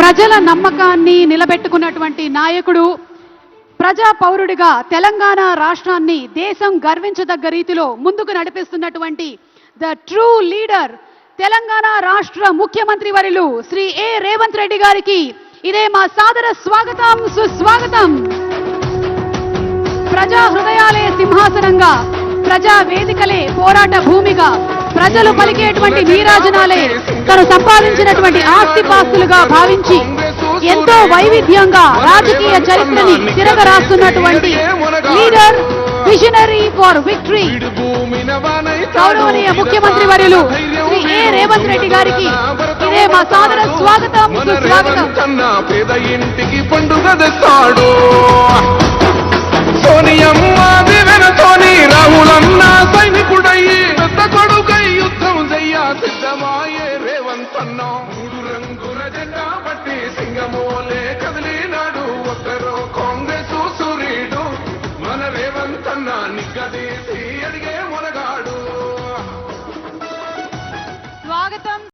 ప్రజల నమ్మకాన్ని నిలబెట్టుకున్నటువంటి నాయకుడు, ప్రజా పౌరుడిగా తెలంగాణ రాష్ట్రాన్ని దేశం గర్వించదగ్గ రీతిలో ముందుకు నడిపిస్తున్నటువంటి ద ట్రూ లీడర్ తెలంగాణ రాష్ట్ర ముఖ్యమంత్రి వర్యులు శ్రీ ఏ రేవంత్ రెడ్డి గారికి ఇదే మా సాదర స్వాగతం, సుస్వాగతం. ప్రజా హృదయాలే సింహాసనంగా, ప్రజా వేదికలే పోరాట భూమిగా, ప్రజలు పలికేటువంటి నీరాజనాలే తను సంపాదించినటువంటి ఆస్తిపాస్తులుగా భావించి ఎంతో వైవిధ్యంగా రాజకీయ చరిత్రని తిరగరాస్తున్నటువంటి లీడర్, విజనరీ ఫర్ విక్టరీ గౌరవనీయ ముఖ్యమంత్రి వర్యులు శ్రీ ఏ రేవంత్ రెడ్డి గారికి ఇదే మా సాదర స్వాగతం, సుస్వాగతం. పేద ఇంటికి పండుగ తెస్తాడు సోనియమ్మ